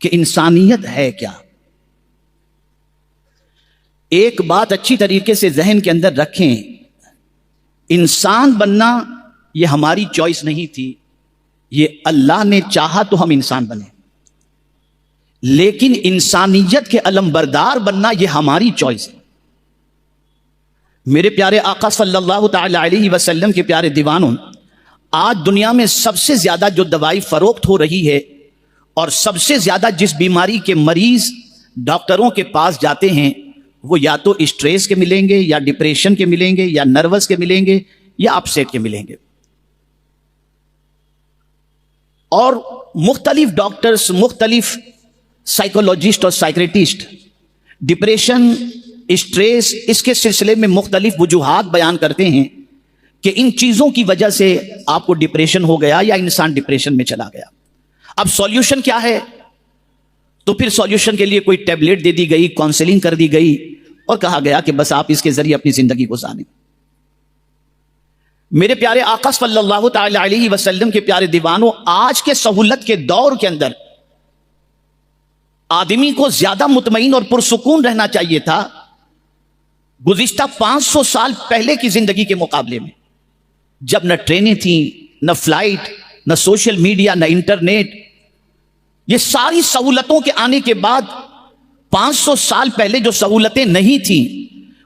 کہ انسانیت ہے کیا. ایک بات اچھی طریقے سے ذہن کے اندر رکھیں، انسان بننا یہ ہماری چوائس نہیں تھی، یہ اللہ نے چاہا تو ہم انسان بنے. لیکن انسانیت کے علم بردار بننا یہ ہماری چوائس ہے. میرے پیارے آقا صلی اللہ تعالی علیہ وسلم کے پیارے دیوانوں، آج دنیا میں سب سے زیادہ جو دوائی فروخت ہو رہی ہے اور سب سے زیادہ جس بیماری کے مریض ڈاکٹروں کے پاس جاتے ہیں، وہ یا تو اسٹریس کے ملیں گے، یا ڈپریشن کے ملیں گے، یا نروس کے ملیں گے، یا اپسیٹ کے ملیں گے. اور مختلف ڈاکٹرز، مختلف سائیکولوجسٹ اور سائیکریٹسٹ ڈپریشن، اسٹریس، اس کے سلسلے میں مختلف وجوہات بیان کرتے ہیں کہ ان چیزوں کی وجہ سے آپ کو ڈپریشن ہو گیا یا انسان ڈپریشن میں چلا گیا. اب سولوشن کیا ہے؟ تو پھر سولوشن کے لیے کوئی ٹیبلٹ دے دی گئی، کاؤنسلنگ کر دی گئی اور کہا گیا کہ بس آپ اس کے ذریعے اپنی زندگی گزاریں. میرے پیارے آقا صلی اللہ تعالی علیہ وسلم کے پیارے دیوانوں، آج کے سہولت کے دور کے اندر آدمی کو زیادہ مطمئن اور پرسکون رہنا چاہیے تھا گزشتہ 500 سال پہلے کی زندگی کے مقابلے میں، جب نہ ٹرینیں تھیں، نہ فلائٹ، نہ سوشل میڈیا، نہ انٹرنیٹ. یہ ساری سہولتوں کے آنے کے بعد 500 سال پہلے جو سہولتیں نہیں تھیں،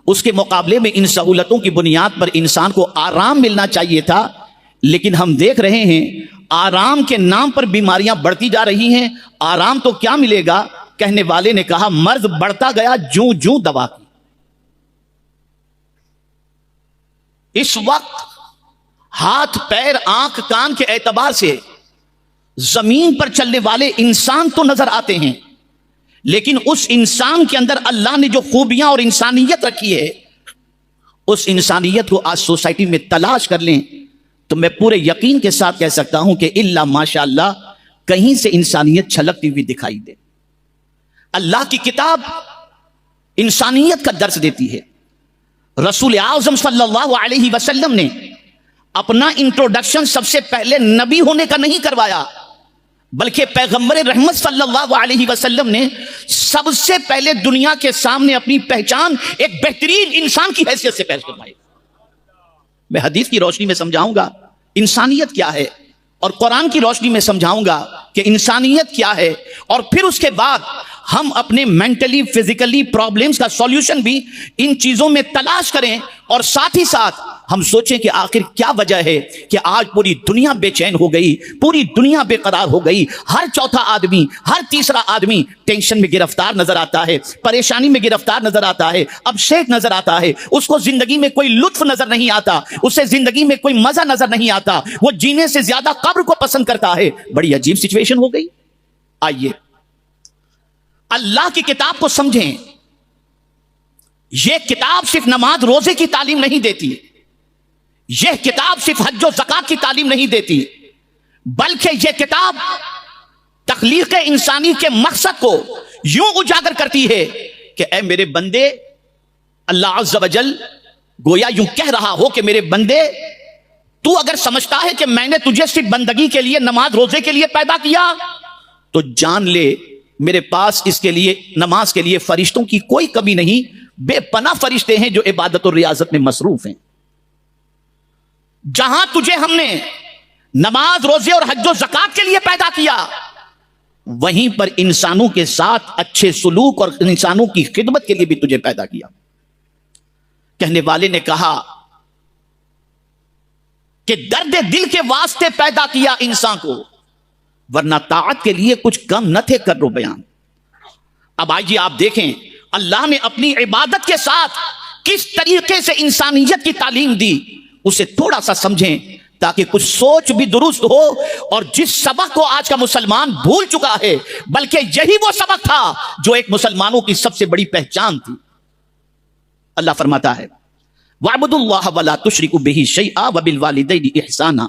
اس کے مقابلے میں ان سہولتوں کی بنیاد پر انسان کو آرام ملنا چاہیے تھا. لیکن ہم دیکھ رہے ہیں آرام کے نام پر بیماریاں بڑھتی جا رہی ہیں. آرام تو کیا ملے گا؟ کہنے والے نے کہا مرض بڑھتا گیا جوں جوں دوا کی. اس وقت ہاتھ، پیر، آنکھ، کان کے اعتبار سے زمین پر چلنے والے انسان تو نظر آتے ہیں، لیکن اس انسان کے اندر اللہ نے جو خوبیاں اور انسانیت رکھی ہے، اس انسانیت کو آج سوسائٹی میں تلاش کر لیں تو میں پورے یقین کے ساتھ کہہ سکتا ہوں کہ الا ماشاء اللہ کہیں سے انسانیت چھلکتی ہوئی دکھائی دے. اللہ کی کتاب انسانیت کا درس دیتی ہے. رسول اعظم صلی اللہ علیہ وسلم نے اپنا انٹروڈکشن سب سے پہلے نبی ہونے کا نہیں کروایا، بلکہ پیغمبر رحمت صلی اللہ علیہ وسلم نے سب سے پہلے دنیا کے سامنے اپنی پہچان ایک بہترین انسان کی حیثیت سے پیش کروائی. میں حدیث کی روشنی میں سمجھاؤں گا انسانیت کیا ہے، اور قرآن کی روشنی میں سمجھاؤں گا کہ انسانیت کیا ہے، اور پھر اس کے بعد ہم اپنے مینٹلی، فزیکلی پرابلمز کا سولوشن بھی ان چیزوں میں تلاش کریں، اور ساتھ ہی ساتھ ہم سوچیں کہ آخر کیا وجہ ہے کہ آج پوری دنیا بے چین ہو گئی، پوری دنیا بے قرار ہو گئی. ہر چوتھا آدمی، ہر تیسرا آدمی ٹینشن میں گرفتار نظر آتا ہے، پریشانی میں گرفتار نظر آتا ہے، اپسیٹ نظر آتا ہے. اس کو زندگی میں کوئی لطف نظر نہیں آتا، اسے زندگی میں کوئی مزہ نظر نہیں آتا، وہ جینے سے زیادہ قبر کو پسند کرتا ہے. بڑی عجیب سچویشن ہو گئی. آئیے اللہ کی کتاب کو سمجھیں. یہ کتاب صرف نماز روزے کی تعلیم نہیں دیتی، یہ کتاب صرف حج و زکات کی تعلیم نہیں دیتی، بلکہ یہ کتاب تخلیق انسانی کے مقصد کو یوں اجاگر کرتی ہے کہ اے میرے بندے، اللہ عز و جل گویا یوں کہہ رہا ہو کہ میرے بندے، تو اگر سمجھتا ہے کہ میں نے تجھے صرف بندگی کے لیے، نماز روزے کے لیے پیدا کیا، تو جان لے میرے پاس اس کے لیے، نماز کے لیے فرشتوں کی کوئی کمی نہیں. بے پناہ فرشتے ہیں جو عبادت اور ریاضت میں مصروف ہیں. جہاں تجھے ہم نے نماز، روزے اور حج و زکات کے لیے پیدا کیا، وہیں پر انسانوں کے ساتھ اچھے سلوک اور انسانوں کی خدمت کے لیے بھی تجھے پیدا کیا. کہنے والے نے کہا کہ درد دل کے واسطے پیدا کیا انسان کو، ورنہ طاعت کے لیے کچھ کم نہ تھے کر رو بیان. اب آئیے آپ دیکھیں اللہ نے اپنی عبادت کے ساتھ کس طریقے سے انسانیت کی تعلیم دی، اسے تھوڑا سا سمجھیں تاکہ کچھ سوچ بھی درست ہو. اور جس سبق کو آج کا مسلمان بھول چکا ہے، بلکہ یہی وہ سبق تھا جو ایک مسلمانوں کی سب سے بڑی پہچان تھی. اللہ فرماتا ہے وَاعْبُدُوا اللَّهَ وَلَا تُشْرِكُوا بِهِ شَيْئًا وَبِالْوَالِدَيْنِ إِحْسَانًا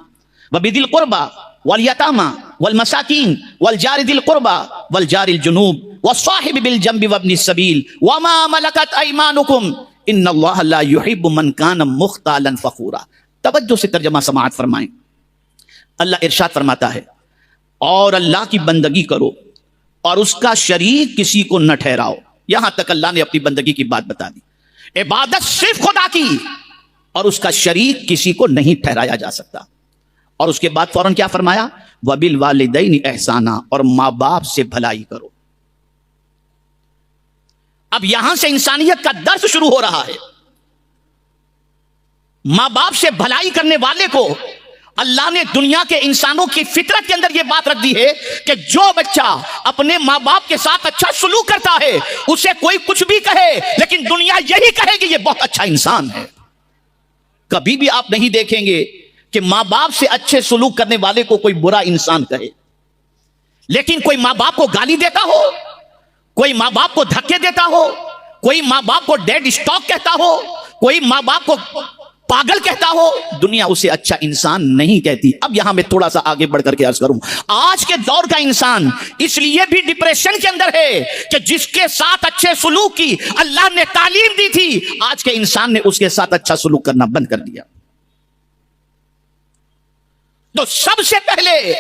وَبِذِي الْقُرْبَى وَالْيَتَامَى وَالْمَسَاكِينِ وَالْجَارِ ذِي الْقُرْبَى وَالْجَارِ الْجُنُوبِ وَالصَّاحِبِ بِالْجَنبِ وَابْنِ السَّبِيلِ وَمَا مَلَكَتْ أَيْمَانُكُمْ إِنَّ اللَّهَ لَا يُحِبُّ مَنْ كَانَ مُخْتَالًا فَخُورًا. توجہ سے ترجمہ سماعت فرمائیں. اللہ ارشاد فرماتا ہے اور اللہ کی بندگی کرو اور اس کا شریک کسی کو نہ ٹھہراؤ. یہاں تک اللہ نے اپنی بندگی کی بات بتا دی. عبادت صرف خدا کی اور اس کا شریک کسی کو نہیں ٹھہرایا جا سکتا. اور اس کے بعد فوراً کیا فرمایا؟ وَبِالْوَالِدَيْنِ احسانا، اور ماں باپ سے بھلائی کرو. اب یہاں سے انسانیت کا درس شروع ہو رہا ہے. ماں باپ سے بھلائی کرنے والے کو اللہ نے دنیا کے انسانوں کی فطرت کے اندر یہ بات رکھ دی ہے کہ جو بچہ اپنے ماں باپ کے ساتھ اچھا سلوک کرتا ہے اسے کوئی کچھ بھی کہے لیکن دنیا یہی کہے کہ یہ بہت اچھا انسان ہے. کبھی بھی آپ نہیں دیکھیں گے کہ ماں باپ سے اچھے سلوک کرنے والے کو کوئی برا انسان کہے. لیکن کوئی ماں باپ کو گالی دیتا ہو، کوئی ماں باپ کو دھکے دیتا ہو، کوئی ماں باپ کو ڈیڈ اسٹاک کہتا ہو، کوئی ماں باپ کو پاگل کہتا ہو، دنیا اسے اچھا انسان نہیں کہتی. اب یہاں میں تھوڑا سا آگے بڑھ کر کے عرض کروں، آج کے دور کا انسان اس لیے بھی ڈپریشن کے اندر ہے کہ جس کے ساتھ اچھے سلوک کی اللہ نے تعلیم دی تھی، آج کے انسان نے اس کے ساتھ اچھا سلوک کرنا بند کر دیا. تو سب سے پہلے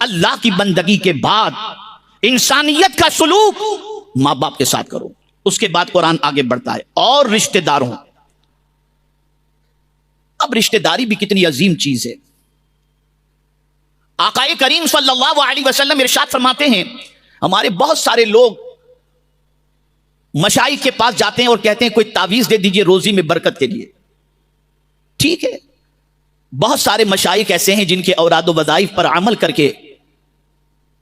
اللہ کی بندگی کے بعد انسانیت کا سلوک ماں باپ کے ساتھ کرو. اس کے بعد قرآن آگے بڑھتا ہے اور رشتہ داروں. اب رشتہ داری بھی کتنی عظیم چیز ہے. آقا کریم صلی اللہ علیہ وسلم ارشاد فرماتے ہیں، ہمارے بہت سارے لوگ مشائخ کے پاس جاتے ہیں اور کہتے ہیں کوئی تعویذ دے دیجئے روزی میں برکت کے لیے. ٹھیک ہے، بہت سارے مشائخ ایسے ہیں جن کے اوراد و وظائف پر عمل کر کے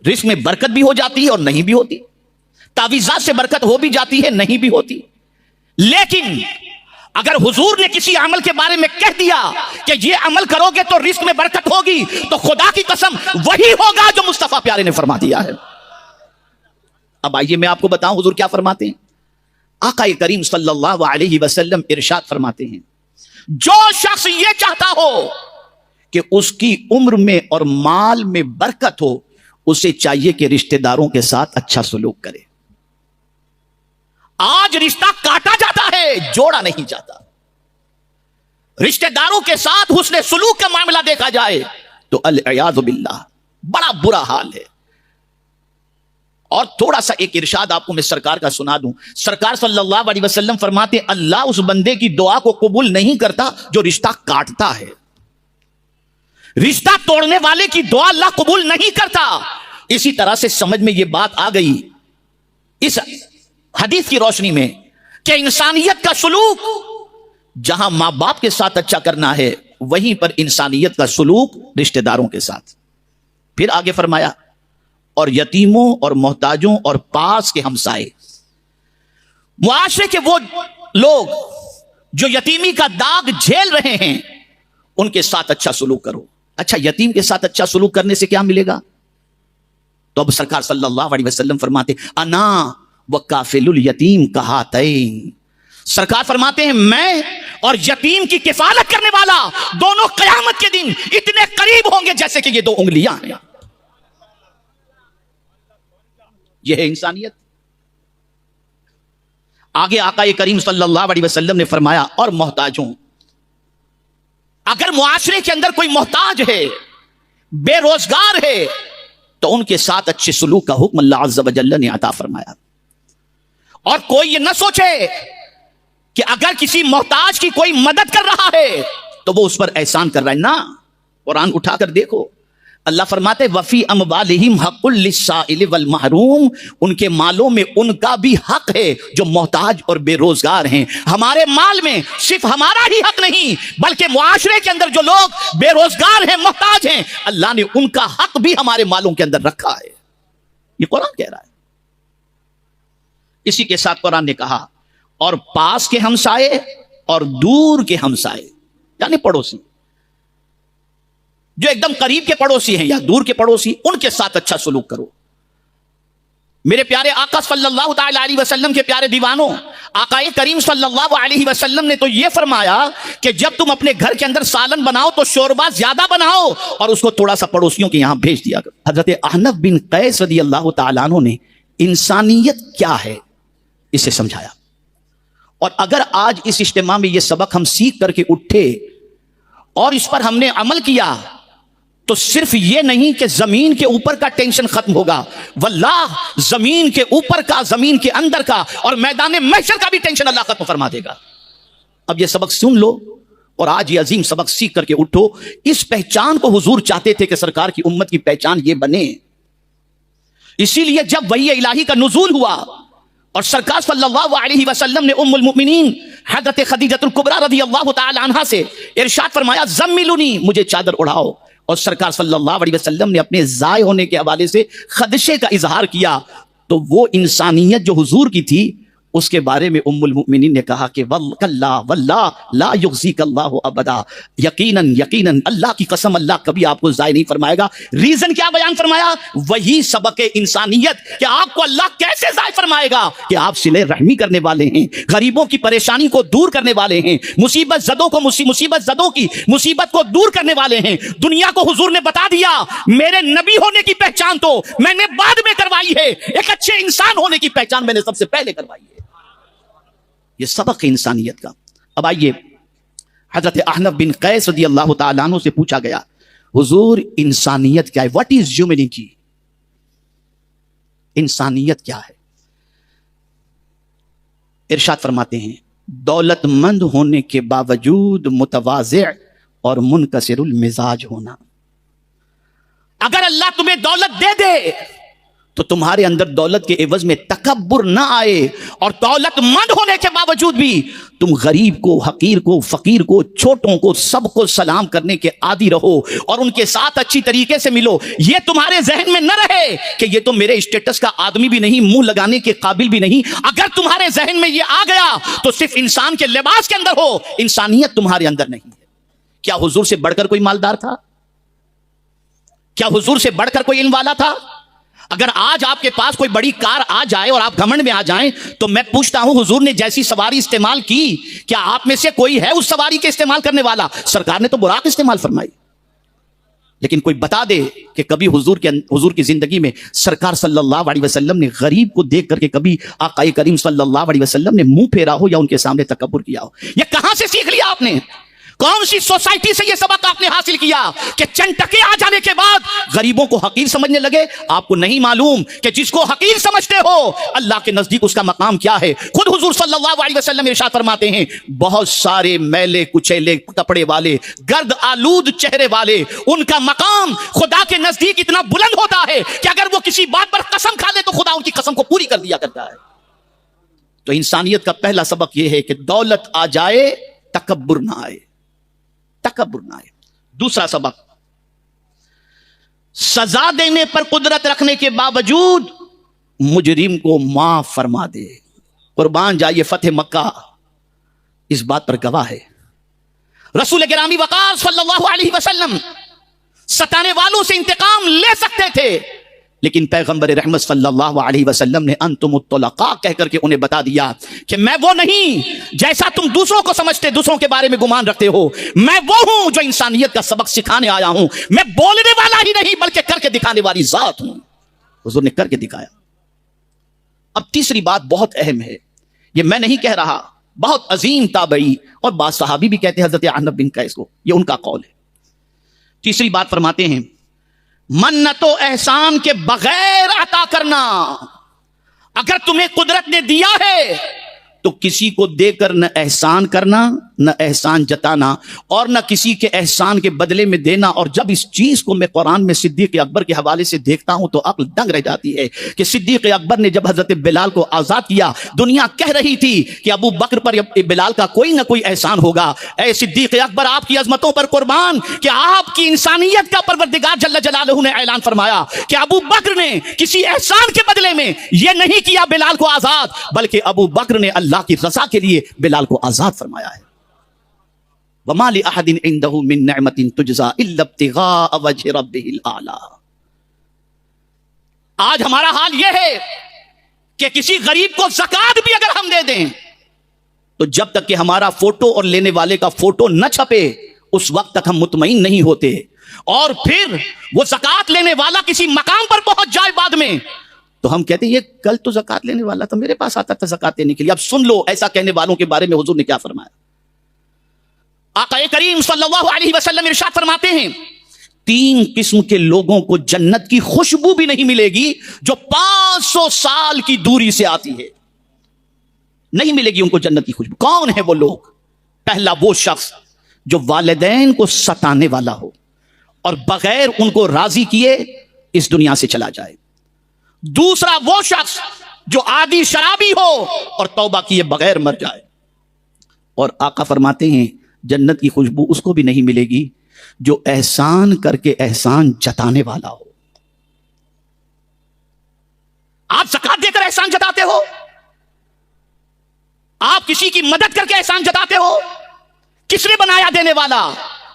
رزق میں برکت بھی ہو جاتی ہے اور نہیں بھی ہوتی. تعویذات سے برکت ہو بھی جاتی ہے، نہیں بھی ہوتی. لیکن اگر حضور نے کسی عمل کے بارے میں کہہ دیا کہ یہ عمل کرو گے تو رزق میں برکت ہوگی، تو خدا کی قسم وہی ہوگا جو مصطفیٰ پیارے نے فرما دیا ہے. اب آئیے میں آپ کو بتاؤں حضور کیا فرماتے ہیں. آقا کریم صلی اللہ علیہ وسلم ارشاد فرماتے ہیں، جو شخص یہ چاہتا ہو کہ اس کی عمر میں اور مال میں برکت ہو، اسے چاہیے کہ رشتہ داروں کے ساتھ اچھا سلوک کرے. آج رشتہ کاٹا جاتا ہے، جوڑا نہیں جاتا. رشتہ داروں کے ساتھ حسن سلوک کا معاملہ دیکھا جائے تو العیاذ باللہ بڑا برا حال ہے. اور تھوڑا سا ایک ارشاد آپ کو میں سرکار کا سنا دوں. سرکار صلی اللہ علیہ وسلم فرماتے ہیں، اللہ اس بندے کی دعا کو قبول نہیں کرتا جو رشتہ کاٹتا ہے. رشتہ توڑنے والے کی دعا اللہ قبول نہیں کرتا. اسی طرح سے سمجھ میں یہ بات آ گئی اس حدیث کی روشنی میں کہ انسانیت کا سلوک جہاں ماں باپ کے ساتھ اچھا کرنا ہے، وہیں پر انسانیت کا سلوک رشتہ داروں کے ساتھ. پھر آگے فرمایا، اور یتیموں اور محتاجوں اور پاس کے ہمسائے، معاشرے کے وہ لوگ جو یتیمی کا داغ جھیل رہے ہیں، ان کے ساتھ اچھا سلوک کرو. اچھا، یتیم کے ساتھ اچھا سلوک کرنے سے کیا ملے گا؟ تو اب سرکار صلی اللہ علیہ وسلم فرماتے، انا وکافل الیتیم کہاتین. سرکار فرماتے ہیں، میں اور یتیم کی کفالت کرنے والا دونوں قیامت کے دن اتنے قریب ہوں گے جیسے کہ یہ دو انگلیاں ہیں. یہ ہے انسانیت. آگے آقا کریم صلی اللہ علیہ وسلم نے فرمایا، اور محتاجوں، اگر معاشرے کے اندر کوئی محتاج ہے، بے روزگار ہے، تو ان کے ساتھ اچھے سلوک کا حکم اللہ عز و جل نے عطا فرمایا. اور کوئی یہ نہ سوچے کہ اگر کسی محتاج کی کوئی مدد کر رہا ہے تو وہ اس پر احسان کر رہا ہے. نہ، قرآن اٹھا کر دیکھو، اللہ فرماتے وفی اموالہم حق للسائل والمحروم، ان کے مالوں میں ان کا بھی حق ہے جو محتاج اور بے روزگار ہیں. ہمارے مال میں صرف ہمارا ہی حق نہیں بلکہ معاشرے کے اندر جو لوگ بے روزگار ہیں، محتاج ہیں، اللہ نے ان کا حق بھی ہمارے مالوں کے اندر رکھا ہے. یہ قرآن کہہ رہا ہے. اسی کے ساتھ قرآن نے کہا، اور پاس کے ہمسائے اور دور کے ہمسائے، یعنی پڑوسی، جو ایک دم قریب کے پڑوسی ہیں یا دور کے پڑوسی، ان کے ساتھ اچھا سلوک کرو. میرے پیارے آقا صلی اللہ تعالی علیہ وسلم کے پیارے دیوانوں، آقا کریم صلی اللہ علیہ وسلم نے تو یہ فرمایا کہ جب تم اپنے گھر کے اندر سالن بناؤ تو شوربہ زیادہ بناؤ اور اس کو تھوڑا سا پڑوسیوں کے یہاں بھیج دیا. حضرت احنف بن قیس رضی اللہ تعالیٰ عنہ نے انسانیت کیا ہے اسے سمجھایا. اور اگر آج اس اجتماع میں یہ سبق ہم سیکھ کر کے اٹھے اور اس پر ہم نے عمل کیا تو صرف یہ نہیں کہ زمین کے اوپر کا ٹینشن ختم ہوگا، واللہ زمین کے اوپر کا، زمین کے اندر کا اور میدان محشر کا بھی ٹینشن اللہ ختم فرما دے گا۔ اب یہ سبق سن لو اور آج یہ عظیم سبق سیکھ کر کے اٹھو۔ اس پہچان کو حضور چاہتے تھے کہ سرکار کی امت کی پہچان یہ بنے۔ اسی لیے جب وحی الہی کا نزول ہوا اور سرکار صلی اللہ علیہ وسلم نے ام المؤمنین حضرت خدیجہ الکبریٰ رضی اللہ تعالی عنہا سے ارشاد فرمایا زملونی، مجھے چادر اڑاؤ، اور سرکار صلی اللہ علیہ وسلم نے اپنے ضائع ہونے کے حوالے سے خدشے کا اظہار کیا، تو وہ انسانیت جو حضور کی تھی اس کے بارے میں ام المؤمنین نے کہا کہ واللہ لا یخزیک اللہ ابدا، یقیناً اللہ کی قسم اللہ کبھی آپ کو ضائع نہیں فرمائے گا۔ ریزن کیا بیان فرمایا؟ وہی سبق انسانیت کہ آپ کو اللہ کیسے ضائع فرمائے گا کہ آپ صلہ رحمی کرنے والے ہیں، غریبوں کی پریشانی کو دور کرنے والے ہیں، مصیبت زدوں کی مصیبت کو دور کرنے والے ہیں۔ دنیا کو حضور نے بتا دیا میرے نبی ہونے کی پہچان تو میں نے بعد میں کروائی ہے، ایک اچھے انسان ہونے کی پہچان میں نے سب سے پہلے کروائی ہے۔ یہ سبق انسانیت کا۔ اب آئیے، حضرت احنف بن قیس رضی اللہ تعالیٰ عنہ سے پوچھا گیا حضور انسانیت کیا ہے؟ What is humanity? انسانیت کیا ہے؟ ارشاد فرماتے ہیں دولت مند ہونے کے باوجود متواضع اور منکسر المزاج ہونا۔ اگر اللہ تمہیں دولت دے دے تو تمہارے اندر دولت کے عوض میں تکبر نہ آئے، اور دولت مند ہونے کے باوجود بھی تم غریب کو، حقیر کو، فقیر کو، چھوٹوں کو، سب کو سلام کرنے کے عادی رہو اور ان کے ساتھ اچھی طریقے سے ملو۔ یہ تمہارے ذہن میں نہ رہے کہ یہ تو میرے اسٹیٹس کا آدمی بھی نہیں، منہ لگانے کے قابل بھی نہیں۔ اگر تمہارے ذہن میں یہ آ گیا تو صرف انسان کے لباس کے اندر ہو، انسانیت تمہارے اندر نہیں ہے۔ کیا حضور سے بڑھ کر کوئی مالدار تھا؟ کیا حضور سے بڑھ کر کوئی علم والا تھا؟ اگر آج آپ کے پاس کوئی بڑی کار آ جائے اور آپ گھمنڈ میں آ جائیں تو میں پوچھتا ہوں حضور نے جیسی سواری استعمال کی، کیا آپ میں سے کوئی ہے اس سواری کے استعمال کرنے والا؟ سرکار نے تو براق استعمال فرمائی، لیکن کوئی بتا دے کہ کبھی حضور کی زندگی میں سرکار صلی اللہ علیہ وسلم نے غریب کو دیکھ کر کے کبھی آقا کریم صلی اللہ علیہ وسلم نے منہ پھیرا ہو یا ان کے سامنے تکبر کیا ہو؟ یہ کہاں سے سیکھ لیا آپ نے؟ کون سی سوسائٹی سے یہ سبق آپ نے حاصل کیا کہ چند ٹکے آ جانے کے بعد غریبوں کو حقیر سمجھنے لگے؟ آپ کو نہیں معلوم کہ جس کو حقیر سمجھتے ہو اللہ کے نزدیک اس کا مقام کیا ہے؟ خود حضور صلی اللہ علیہ وسلم ارشاد فرماتے ہیں بہت سارے میلے کچیلے کپڑے والے، گرد آلود چہرے والے، ان کا مقام خدا کے نزدیک اتنا بلند ہوتا ہے کہ اگر وہ کسی بات پر قسم کھا لے تو خدا ان کی قسم کو پوری کر دیا کرتا ہے۔ تو انسانیت کا پہلا سبق یہ ہے کہ دولت آ جائے تکبر نہ آئے، تکبر نہ آئے۔ دوسرا سبق، سزا دینے پر قدرت رکھنے کے باوجود مجرم کو معاف فرما دے۔ قربان جائیے فتح مکہ اس بات پر گواہ ہے۔ رسول گرامی وقار صلی اللہ علیہ وسلم ستانے والوں سے انتقام لے سکتے تھے، لیکن پیغمبر رحمت صلی اللہ علیہ وسلم نے انتم الطلقاء کہہ کر کے انہیں بتا دیا کہ میں وہ نہیں جیسا تم دوسروں کو سمجھتے، دوسروں کے بارے میں گمان رکھتے ہو، میں وہ ہوں جو انسانیت کا سبق سکھانے آیا ہوں۔ میں بولنے والا ہی نہیں بلکہ کر کے دکھانے والی ذات ہوں۔ حضور نے کر کے دکھایا۔ اب تیسری بات بہت اہم ہے، یہ میں نہیں کہہ رہا، بہت عظیم تابعی اور بعض صحابی بھی کہتے ہیں حضرت احنف بن قیس کو، یہ ان کا قول ہے۔ تیسری بات فرماتے ہیں منت و احسان کے بغیر عطا کرنا۔ اگر تمہیں قدرت نے دیا ہے تو کسی کو دے کر نہ احسان کرنا، نہ احسان جتانا، اور نہ کسی کے احسان کے بدلے میں دینا۔ اور جب اس چیز کو میں قرآن میں صدیق اکبر کے حوالے سے دیکھتا ہوں تو عقل دنگ رہ جاتی ہے کہ صدیق اکبر نے جب حضرت بلال کو آزاد کیا، دنیا کہہ رہی تھی کہ ابو بکر پر بلال کا کوئی نہ کوئی احسان ہوگا۔ اے صدیق اکبر، آپ کی عظمتوں پر قربان کہ آپ کی انسانیت کا پروردگار جل جلالہ نے اعلان فرمایا کہ ابو بکر نے کسی احسان کے بدلے میں یہ نہیں کیا بلال کو آزاد، بلکہ ابو بکر نے اللہ کی رضا کے لیے بلال کو آزاد فرمایا ہے۔ وَمَا لِأَحَدٍ عِندَهُ مِن نِعْمَةٍ تُجْزَىٰ إِلَّا ابْتِغَاءَ وَجْهِ رَبِّهِ الْأَعْلَىٰ۔ آج ہمارا حال یہ ہے کہ کسی غریب کو زکات بھی اگر ہم دے دیں تو جب تک کہ ہمارا فوٹو اور لینے والے کا فوٹو نہ چھپے اس وقت تک ہم مطمئن نہیں ہوتے، اور پھر وہ زکات لینے والا کسی مقام پر پہنچ جائے بعد میں تو ہم کہتے ہیں یہ کل تو زکات لینے والا تھا، میرے پاس آتا تھا زکات دینے کے لیے۔ اب سن لو ایسا کہنے والوں کے بارے میں حضور نے کیا فرمایا۔ آقا کریم صلی اللہ علیہ وسلم ارشاد فرماتے ہیں 3 قسم کے لوگوں کو جنت کی خوشبو بھی نہیں ملے گی جو 500 سال کی دوری سے آتی ہے، نہیں ملے گی ان کو جنت کی خوشبو۔ کون ہے وہ لوگ؟ پہلا وہ شخص جو والدین کو ستانے والا ہو اور بغیر ان کو راضی کیے اس دنیا سے چلا جائے۔ دوسرا وہ شخص جو عادی شرابی ہو اور توبہ کیے بغیر مر جائے۔ اور آقا فرماتے ہیں جنت کی خوشبو اس کو بھی نہیں ملے گی جو احسان کر کے احسان جتانے والا ہو۔ آپ زکات دے کر احسان جتاتے ہو، آپ کسی کی مدد کر کے احسان جتاتے ہو، کس نے بنایا دینے والا؟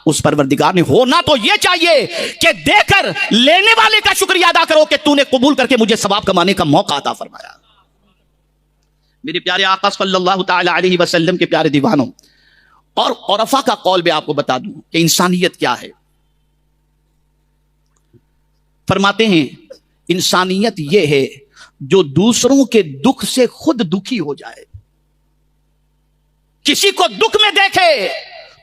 اس پروردگار نے۔ ہونا تو یہ چاہیے کہ دے کر لینے والے کا شکریہ ادا کرو کہ تو نے قبول کر کے مجھے ثواب کمانے کا موقع عطا فرمایا۔ میرے پیارے آقا صلی اللہ تعالی علیہ وسلم کے پیارے دیوانوں، اور عرفا کا قول بھی آپ کو بتا دوں کہ انسانیت کیا ہے۔ فرماتے ہیں انسانیت یہ ہے جو دوسروں کے دکھ سے خود دکھی ہو جائے، کسی کو دکھ میں دیکھے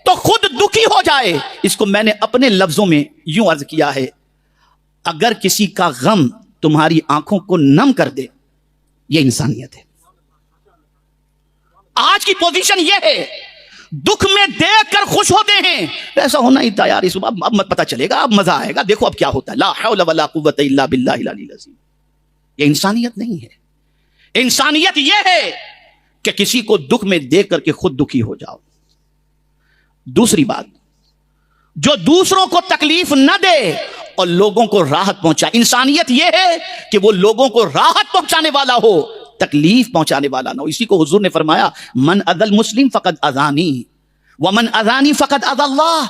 تو خود دکھی ہو جائے۔ اس کو میں نے اپنے لفظوں میں یوں عرض کیا ہے، اگر کسی کا غم تمہاری آنکھوں کو نم کر دے یہ انسانیت ہے۔ آج کی پوزیشن یہ ہے، دکھ میں دیکھ کر خوش ہوتے ہیں، ایسا ہونا ہی تھا یار، اس اب مت پتہ چلے گا، اب مزہ آئے گا، دیکھو اب کیا ہوتا ہے، لا حول ولا قوت الا باللہ العلی العظیم۔ یہ انسانیت نہیں ہے۔ انسانیت یہ ہے کہ کسی کو دکھ میں دیکھ کر کے خود دکھی ہو جاؤ۔ دوسری بات، جو دوسروں کو تکلیف نہ دے اور لوگوں کو راحت پہنچائے۔ انسانیت یہ ہے کہ وہ لوگوں کو راحت پہنچانے والا ہو، تکلیف پہنچانے والا نہ ہو۔ اسی کو حضور نے فرمایا من اذى المسلم فقد اذانی ومن اذانی فقد اذى اللہ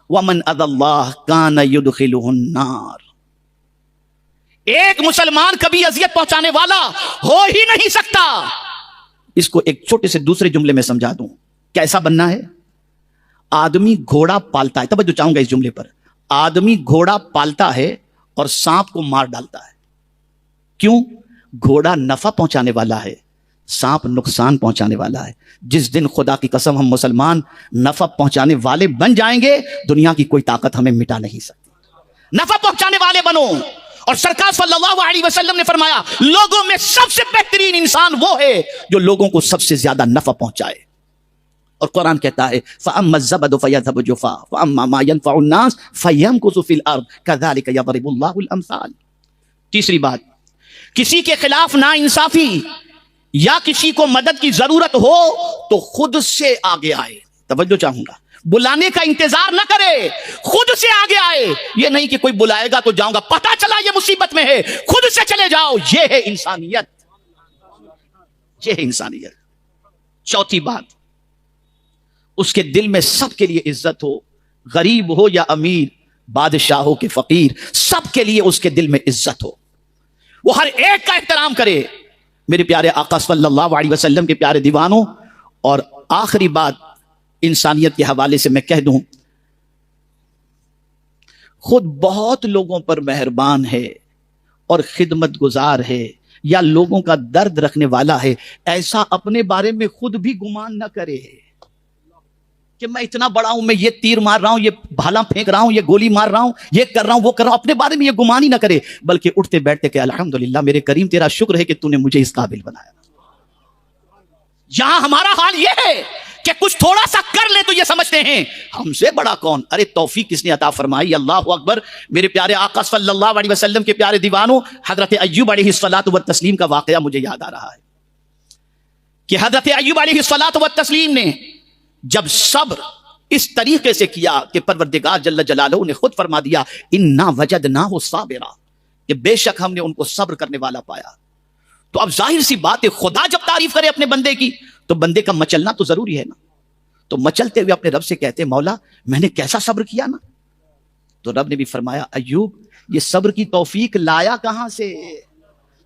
ومن اذى اللہ کان يدخلہ النار۔ ایک مسلمان کبھی اذیت پہنچانے والا ہو ہی نہیں سکتا۔ اس کو ایک چھوٹے سے دوسرے جملے میں سمجھا دوں، کیسا بننا ہے؟ آدمی گھوڑا پالتا ہے، توجہ چاہوں گا اس جملے پر، آدمی گھوڑا پالتا ہے اور سانپ کو مار ڈالتا ہے۔ کیوں؟ گھوڑا نفع پہنچانے والا ہے، سانپ نقصان پہنچانے والا ہے۔ جس دن خدا کی قسم ہم مسلمان نفع پہنچانے والے بن جائیں گے، دنیا کی کوئی طاقت ہمیں مٹا نہیں سکتی۔ نفع پہنچانے والے بنو۔ اور سرکار صلی اللہ علیہ وسلم نے فرمایا لوگوں میں سب سے بہترین انسان وہ ہے جو لوگوں کو سب سے زیادہ نفع پہنچائے۔ اور قرآن کہتا ہے فَأَمَّا الزَّبَدُ فَيَذْهَبُ جُفَاءً وَأَمَّا مَا يَنفَعُ النَّاسَ فَيَمْكُثُ فِي الْأَرْضِ كَذَلِكَ يَضْرِبُ اللَّهُ الْأَمْثَالَ۔ تیسری بات، کسی کے خلاف ناانصافی یا کسی کو مدد کی ضرورت ہو تو خود سے آگے آئے۔ توجہ چاہوں گا، بلانے کا انتظار نہ کرے، خود سے آگے آئے۔ یہ نہیں کہ کوئی بلائے گا تو جاؤں گا، پتہ چلا یہ مصیبت میں ہے، خود سے چلے جاؤ۔ یہ ہے انسانیت، یہ ہے انسانیت۔ چوتھی بات، اس کے دل میں سب کے لیے عزت ہو، غریب ہو یا امیر، بادشاہ ہو کہ فقیر، سب کے لیے اس کے دل میں عزت ہو، وہ ہر ایک کا احترام کرے۔ میرے پیارے آقا صلی اللہ علیہ وسلم کے پیارے دیوانوں، اور آخری بات انسانیت کے حوالے سے میں کہہ دوں، خود بہت لوگوں پر مہربان ہے اور خدمت گزار ہے یا لوگوں کا درد رکھنے والا ہے، ایسا اپنے بارے میں خود بھی گمان نہ کرے کہ میں اتنا بڑا ہوں، میں یہ تیر مار رہا ہوں، یہ بھالا پھینک رہا ہوں، یہ گولی مار رہا ہوں، یہ کر رہا ہوں، وہ کر رہا ہوں، اپنے بارے میں یہ گمان ہی نہ کرے، بلکہ اٹھتے بیٹھتے کہ الحمدللہ میرے کریم تیرا شکر ہے کہ تو نے مجھے اس قابل بنایا۔ یہاں ہمارا حال یہ ہے کہ کچھ تھوڑا سا کر لے تو یہ سمجھتے ہیں ہم سے بڑا کون۔ ارے توفیق کس نے عطا فرمائی؟ اللہ اکبر۔ میرے پیارے آقا صلی اللہ علیہ وسلم کے پیارے دیوانوں، حضرت ایوب علیہ الصلاۃ والتسلیم کا واقعہ مجھے یاد آ رہا ہے کہ حضرت ایوب علیہ الصلاۃ والتسلیم نے جب صبر اس طریقے سے کیا کہ پروردگار جل جلالہ نے خود فرما دیا انا وجدناہ صابرا، کہ بے شک ہم نے ان کو صبر کرنے والا پایا۔ تو اب ظاہر سی بات ہے، خدا جب تعریف کرے اپنے بندے کی تو بندے کا مچلنا تو ضروری ہے نا۔ تو مچلتے ہوئے اپنے رب سے کہتے مولا میں نے کیسا صبر کیا نا، تو رب نے بھی فرمایا ایوب یہ صبر کی توفیق لایا کہاں سے؟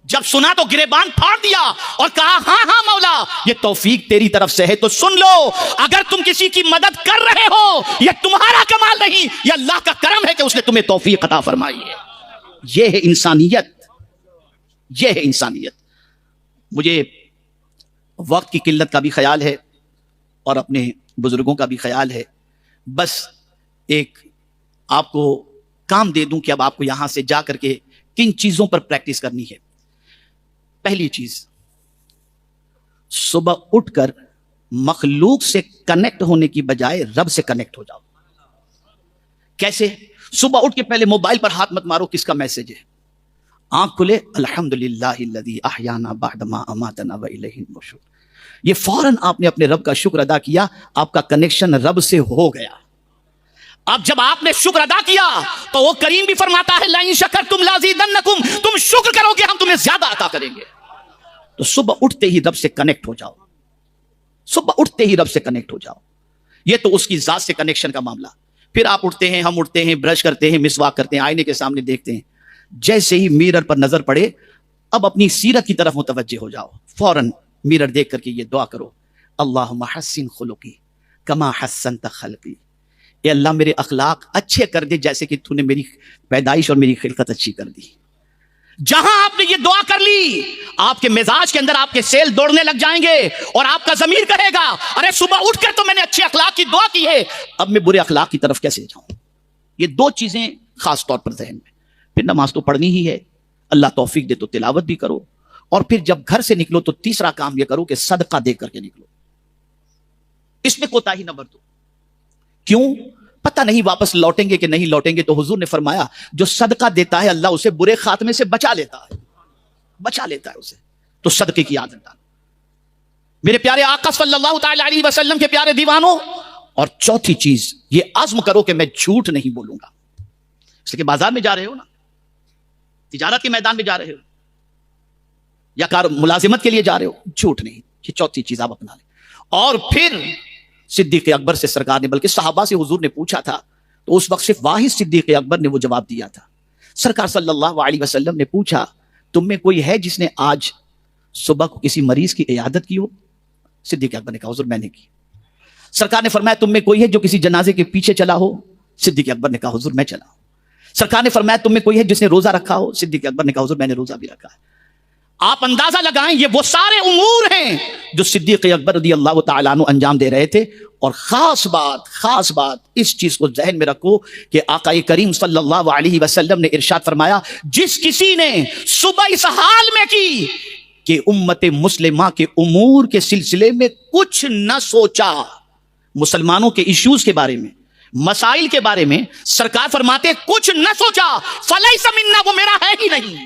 جب سنا تو گریبان پھاڑ دیا اور کہا ہاں ہاں مولا یہ توفیق تیری طرف سے ہے۔ تو سن لو، اگر تم کسی کی مدد کر رہے ہو یہ تمہارا کمال نہیں، یہ اللہ کا کرم ہے کہ اس نے تمہیں توفیق عطا فرمائی ہے۔ یہ ہے انسانیت، یہ ہے انسانیت۔ مجھے وقت کی قلت کا بھی خیال ہے اور اپنے بزرگوں کا بھی خیال ہے، بس ایک آپ کو کام دے دوں کہ اب آپ کو یہاں سے جا کر کے کن چیزوں پر پریکٹس کرنی ہے. پہلی چیز، صبح اٹھ کر مخلوق سے کنیکٹ ہونے کی بجائے رب سے کنیکٹ ہو جاؤ. کیسے؟ صبح اٹھ کے پہلے موبائل پر ہاتھ مت مارو کس کا میسج ہے. آنکھ کھلے، الحمدللہ الذی احیانا بعد ما اماتنا والیہ النشور. یہ فوراً آپ نے اپنے رب کا شکر ادا کیا، آپ کا کنیکشن رب سے ہو گیا. اب جب آپ نے شکر ادا کیا تو وہ کریم بھی فرماتا ہے لئن شکرتم لازیدنکم، تم شکر کرو گے ہم تمہیں زیادہ عطا کریں گے. تو صبح اٹھتے ہی رب سے کنیکٹ ہو جاؤ، صبح اٹھتے ہی رب سے کنیکٹ ہو جاؤ. یہ تو اس کی ذات سے کنیکشن کا معاملہ. پھر آپ اٹھتے ہیں، ہم اٹھتے ہیں، برش کرتے ہیں، مسواک کرتے ہیں، آئینے کے سامنے دیکھتے ہیں. جیسے ہی میرر پر نظر پڑے اب اپنی سیرت کی طرف متوجہ ہو جاؤ. فوراً میرر دیکھ کر کے یہ دعا کرو، اللہم حسن خلقی کما حسنت خلقی. اے اللہ میرے اخلاق اچھے کر دے جیسے کہ تو نے میری پیدائش اور میری خلقت اچھی کر دی. جہاں آپ نے یہ دعا کر لی، آپ کے مزاج کے اندر آپ کے سیل دوڑنے لگ جائیں گے اور آپ کا ضمیر کہے گا ارے صبح اٹھ کر تو میں نے اچھے اخلاق کی دعا کی ہے، اب میں برے اخلاق کی طرف کیسے جاؤں. یہ دو چیزیں خاص طور پر ذہن میں. پھر نماز تو پڑھنی ہی ہے، اللہ توفیق دے تو تلاوت بھی کرو. اور پھر جب گھر سے نکلو تو تیسرا کام یہ کرو کہ صدقہ دے کر کے نکلو. اس میں کوتاہی نہ برتو. کیوں؟ پتہ نہیں واپس لوٹیں گے کہ نہیں لوٹیں گے. تو حضور نے فرمایا جو صدقہ دیتا ہے اللہ اسے برے خاتمے سے بچا لیتا ہے، بچا لیتا ہے اسے. تو صدقے کی عادت ڈالو میرے پیارے آقا صلی اللہ تعالی علیہ وسلم کے پیارے دیوانوں. اور چوتھی چیز، یہ عزم کرو کہ میں جھوٹ نہیں بولوں گا. اس لیے کہ بازار میں جا رہے ہو نا، تجارت کے میدان میں جا رہے ہو یا ملازمت کے لیے جا رہے ہو، جھوٹ نہیں. یہ چوتھی چیز آپ اپنا لیں. اور پھر صدیق اکبر سے سرکار نے، بلکہ صحابہ سے حضور نے پوچھا تھا تو اس وقت صرف واحد صدیق اکبر نے وہ جواب دیا تھا. سرکار صلی اللہ علیہ وسلم نے پوچھا تم میں کوئی ہے جس نے آج صبح کو کسی مریض کی عیادت کی ہو؟ صدیق اکبر نے کہا حضور میں نے کی. سرکار نے فرمایا تم میں کوئی ہے جو کسی جنازے کے پیچھے چلا ہو؟ صدیق اکبر نے کہا حضور میں چلا ہوں. سرکار نے فرمایا تم میں کوئی ہے جس نے روزہ رکھا ہو؟ صدیق اکبر نے کہا حضور میں نے روزہ بھی رکھا ہے. آپ اندازہ لگائیں یہ وہ سارے امور ہیں جو صدیق اکبر رضی اللہ تعالیٰ عنہ انجام دے رہے تھے. اور خاص بات اس چیز کو ذہن میں رکھو کہ آقا کریم صلی اللہ علیہ وسلم نے ارشاد فرمایا جس کسی نے صبح اس حال میں کی کہ امت مسلمہ کے امور کے سلسلے میں کچھ نہ سوچا، مسلمانوں کے ایشوز کے بارے میں، مسائل کے بارے میں، سرکار فرماتے کچھ نہ سوچا، فلیس منا، وہ میرا ہے ہی نہیں.